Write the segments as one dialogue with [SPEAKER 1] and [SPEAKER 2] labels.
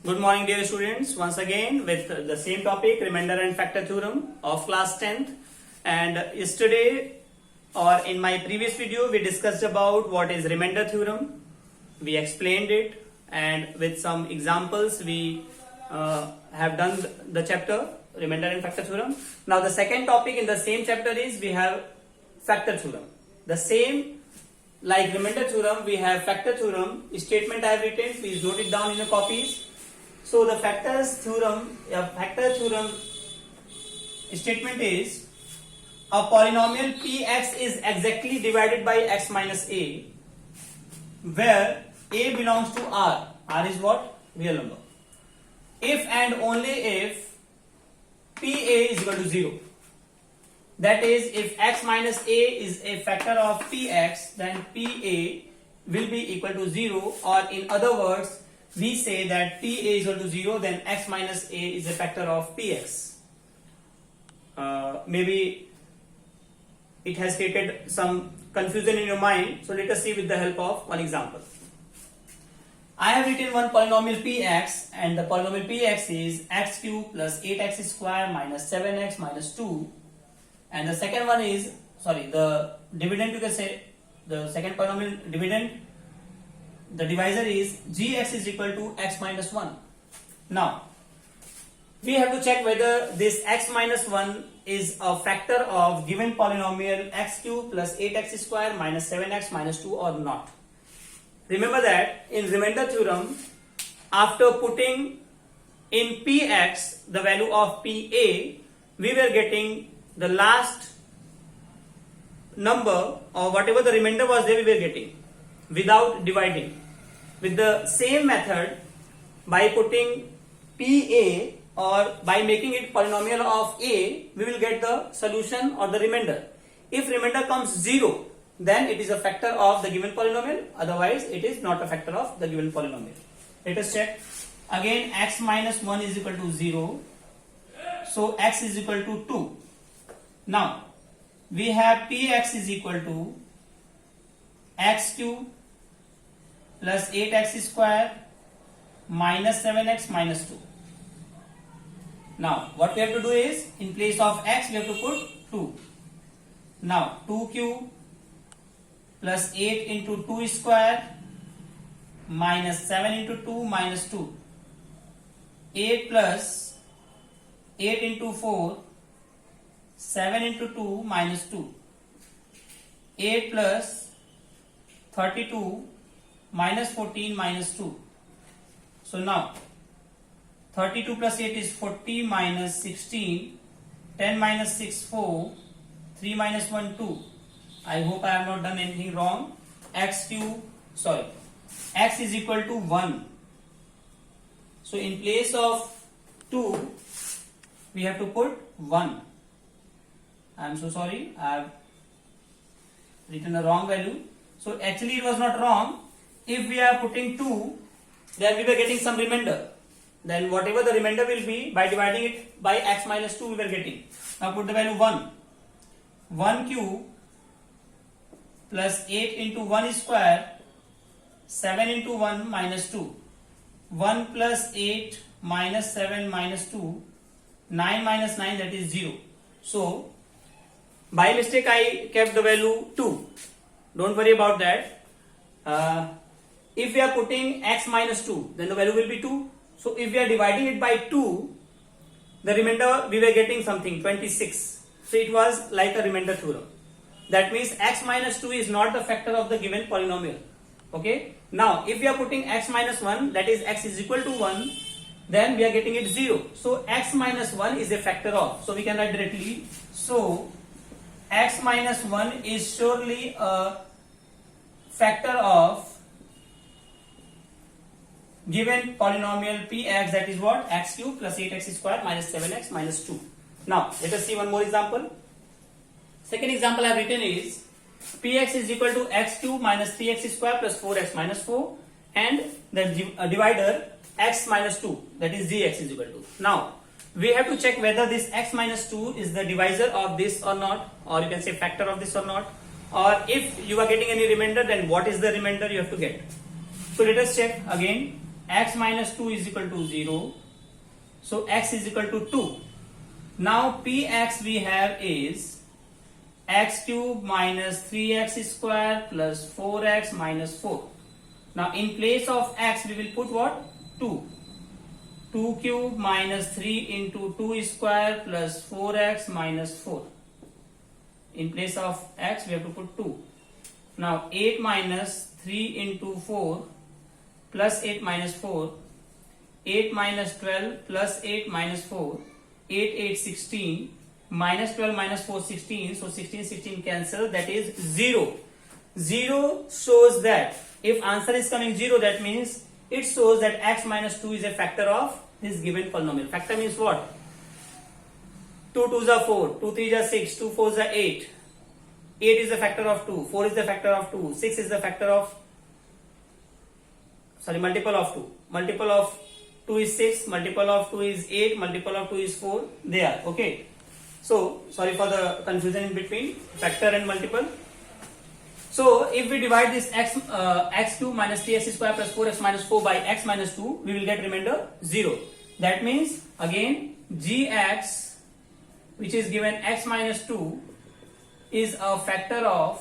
[SPEAKER 1] Good morning, dear students. Once again with the same topic, remainder and factor theorem of class 10th. And yesterday or in my previous video, we discussed about what is remainder theorem. We explained it, and with some examples, we have done the chapter remainder and factor theorem. Now, the second topic in the same chapter is we have factor theorem. The same like remainder theorem, we have factor theorem. Statement I have written, please note it down in your copies. So the factor theorem statement is a polynomial px is exactly divided by x minus a, where a belongs to r. R is what? Real number. If and only if pa is equal to 0. That is, if x minus a is a factor of px, then pa will be equal to 0, or in other words, we say that pa is equal to 0, then x minus a is a factor of px. Maybe it has created some confusion in your mind, so let us see with the help of one example. I have written one polynomial px, and the polynomial px is x cube plus 8x square minus 7x minus 2. And the second one is, the dividend, you can say, the second polynomial dividend, the divisor is gx is equal to x minus 1. Now, we have to check whether this x minus 1 is a factor of given polynomial x cube plus 8x square minus 7x minus 2 or not. Remember that in remainder theorem, after putting in px the value of pa, we were getting the last number, or whatever the remainder was there, we were getting without dividing. With the same method, by putting pa or by making it polynomial of a, we will get the solution or the remainder. If remainder comes 0, then it is a factor of the given polynomial, otherwise it is not a factor of the given polynomial. Let us check. Again, x minus 1 is equal to 0, so x is equal to 2. Now, we have px is equal to x cube plus 8x square minus 7x minus 2. Now, what we have to do is, in place of x, we have to put 2. Now, 2 cube plus 8 into 2 square minus 7 into 2 minus 2. 8 plus 8 into 4, 7 into 2 minus 2. 8 plus 32 minus 14 minus 2. So now 32 plus 8 is 40 minus 16. 10 minus 6 4. 3 minus 1 2. I hope I have not done anything wrong. X is equal to 1. So in place of 2, we have to put 1. I am so sorry, I have written a wrong value. So actually it was not wrong. If we are putting 2, then we were getting some remainder. Then whatever the remainder will be, by dividing it by x minus 2, we were getting. Now put the value 1. 1 cube plus 8 into 1 square, 7 into 1 minus 2. 1 plus 8 minus 7 minus 2, 9 minus 9, that is 0. So, by mistake I kept the value 2. Don't worry about that. If we are putting x minus 2, then the value will be 2. So if we are dividing it by 2, the remainder we were getting something 26. So it was like a remainder theorem. That means x minus 2 is not the factor of the given polynomial. Okay. Now if we are putting x minus 1, that is x is equal to 1, then we are getting it 0. So x minus 1 is a factor of. So we can write directly. So x minus 1 is surely a factor of given polynomial px, that is what? X cube plus 8x square minus 7x minus 2. Now let us see one more example. Second example I have written is px is equal to x cube minus 3x square plus 4x minus 4, and the divider x minus 2, that is gx is equal to. Now we have to check whether this x minus 2 is the divisor of this or not, or you can say factor of this or not, or if you are getting any remainder, then what is the remainder you have to get. So let us check again. x minus 2 is equal to 0. So x is equal to 2. Now px we have is x cube minus 3x square plus 4x minus 4. Now in place of x we will put what? 2. 2 cube minus 3 into 2 square plus 4x minus 4. In place of x we have to put 2. Now 8 minus 3 into 4 plus 8 minus 4. 8 minus 12 plus 8 minus 4. 8 16. Minus 12 minus 4 16. So 16 cancel, that is 0. 0 shows that if answer is coming 0, that means it shows that x minus 2 is a factor of this given polynomial. Factor means what? 2 2s are 4, 2 3s are 6, 2 4s are 8. 8 is the factor of 2, 4 is the factor of 2, 6 is the factor of, multiple of 2. Multiple of 2 is 6, multiple of 2 is 8, multiple of 2 is 4. They are, okay. So, sorry for the confusion in between factor and multiple. So, if we divide this x cube minus 3x square plus 4x minus 4 by x minus 2, we will get remainder 0. That means, again, gx, which is given x minus 2, is a factor of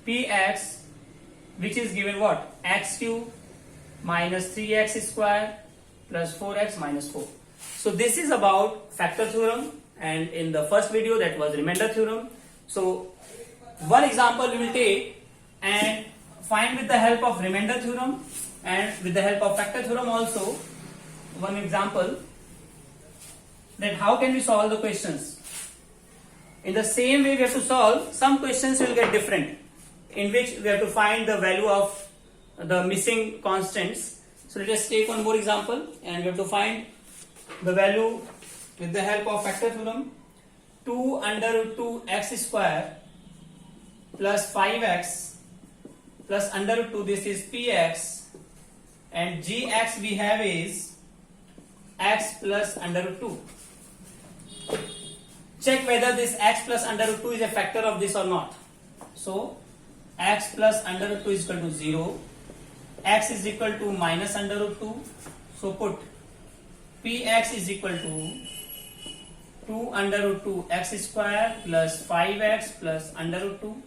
[SPEAKER 1] px, which is given what? X cube minus 3x square plus 4x minus 4. So this is about factor theorem, and in the first video that was remainder theorem. So one example we will take and find with the help of remainder theorem and with the help of factor theorem also one example, that how can we solve the questions. In the same way we have to solve, some questions will get different, in which we have to find the value of the missing constants. So let us take one more example, and we have to find the value with the help of factor theorem. 2 under root 2 x square plus 5x plus under root 2, this is px, and gx we have is x plus under root 2. Check whether this x plus under root 2 is a factor of this or not. So x plus under root 2 is equal to 0. X is equal to minus under root 2. So put px is equal to 2 under root 2 x square plus 5x plus under root 2.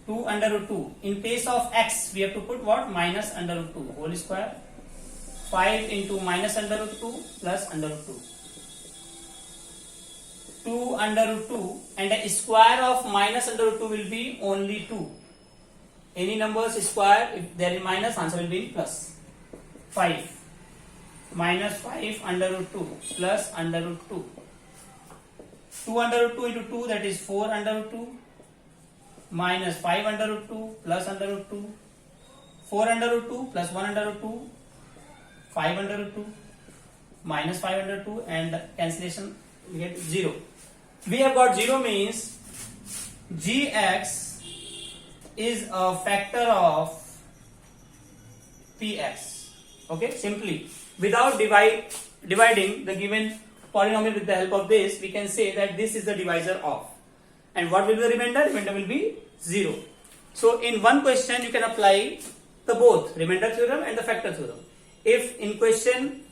[SPEAKER 1] 2 under root 2. In place of x, we have to put what? Minus under root 2 whole square. 5 into minus under root 2 plus under root 2. 2 under root 2, and the square of minus under root 2 will be only 2. Any numbers square, if there is minus, answer will be in plus. 5 minus 5 under root 2 plus under root 2. 2 under root 2 into 2, that is 4 under root 2, minus 5 under root 2 plus under root 2. 4 under root 2 plus 1 under root 2, 5 under root 2, minus 5 under 2, and cancellation we get 0. We have got 0 means gx is a factor of px. Okay, simply without dividing the given polynomial with the help of this, we can say that this is the divisor of. And what will be the remainder? Remainder will be 0. So in one question you can apply the both remainder theorem and the factor theorem. If in question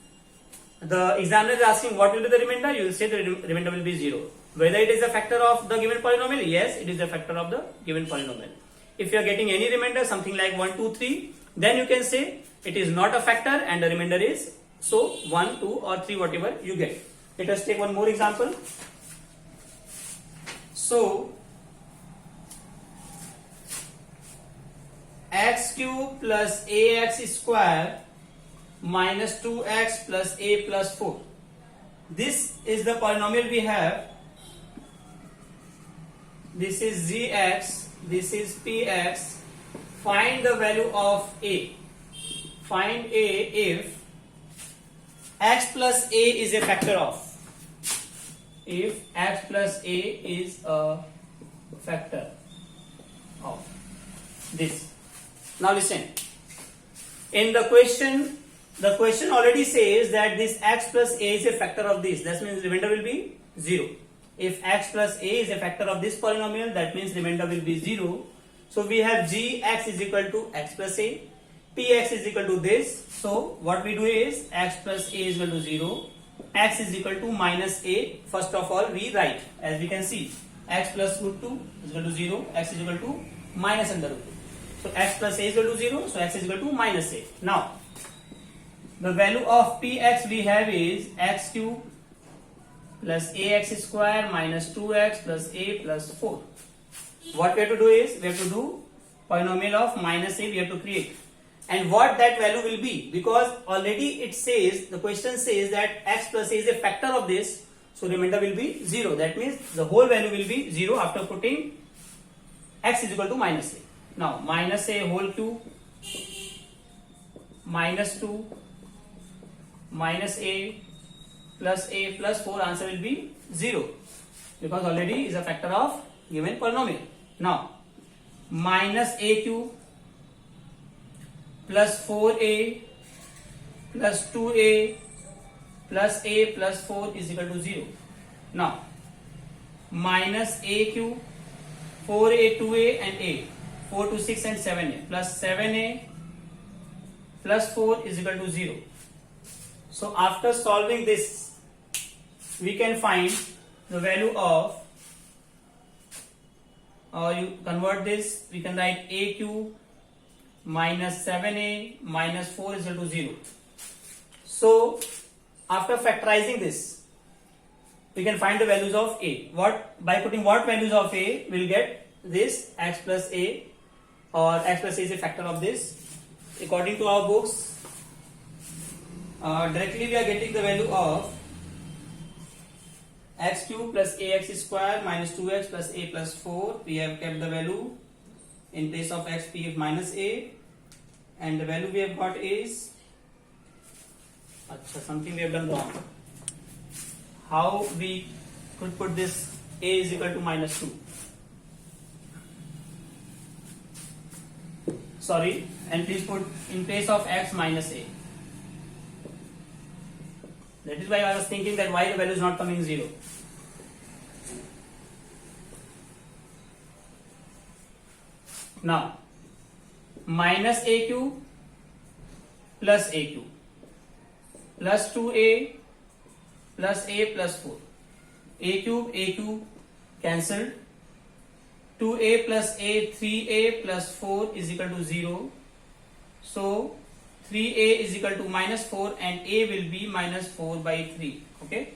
[SPEAKER 1] the examiner is asking what will be the remainder, you will say the remainder will be 0. Whether it is a factor of the given polynomial, yes, it is a factor of the given polynomial. If you are getting any remainder, something like 1, 2, 3, then you can say it is not a factor and the remainder is so 1, 2 or 3, whatever you get. Let us take one more example. So x cube plus ax square minus 2x plus a plus 4. This is the polynomial we have. This is gx, this is px. Find the value of a. Find a if x plus a is a factor of. If x plus a is a factor of this. Now listen. In the question already says that this x plus a is a factor of this. That means remainder will be 0. If x plus a is a factor of this polynomial, that means remainder will be 0. So we have gx is equal to x plus a. px is equal to this. So what we do is x plus a is equal to 0. X is equal to minus a. First of all, we write, as we can see, x plus root 2 is equal to 0. X is equal to minus under root 2. So x plus a is equal to 0. So x is equal to minus a. Now, the value of px we have is x cube plus ax square minus 2x plus a plus 4. What we have to do is, we have to do polynomial of minus a, we have to create. And what that value will be, because already it says, the question says that x plus a is a factor of this, so remainder will be 0. That means the whole value will be 0 after putting x is equal to minus a. Now, minus a whole cube minus 2 minus a plus 4, answer will be 0, because already is a factor of given polynomial. Now, minus a cube plus 4a plus 2a plus a plus 4 is equal to 0. Now, minus a cube, 4a, 2a and a, 4 to 6 and 7a, plus 7a plus 4 is equal to 0. So after solving this, we can find the value of, you convert this, we can write a cube minus 7a minus 4 is equal to 0. So after factorizing this, we can find the values of a. By putting what values of a, we'll get this x plus a, or x plus a is a factor of this. According to our books, directly we are getting the value of x cube plus ax square minus 2x plus a plus 4. We have kept the value in place of x p minus a, and the value we have got is, something we have done wrong. How we could put this a is equal to minus 2? Sorry, and please put in place of x minus a. That is why I was thinking that why the value is not coming 0. Now, minus a cube plus a cube plus 2a plus a plus 4. A cube cancelled. 2a plus a, 3a plus 4 is equal to 0. So 3a is equal to minus 4 and a will be minus 4 by 3. Okay.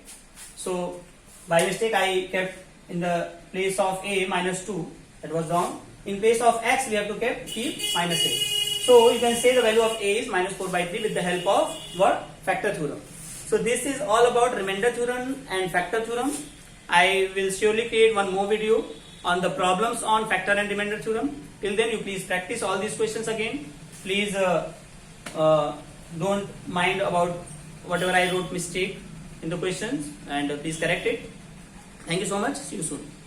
[SPEAKER 1] So by mistake I kept in the place of a minus 2. That was wrong. In place of x we have to keep minus a. So you can say the value of a is minus 4 by 3 with the help of what? Factor theorem. So this is all about remainder theorem and factor theorem. I will surely create one more video on the problems on factor and remainder theorem. Till then you please practice all these questions again. Please don't mind about whatever I wrote mistake in the questions, and please correct it. Thank you so much. See you soon.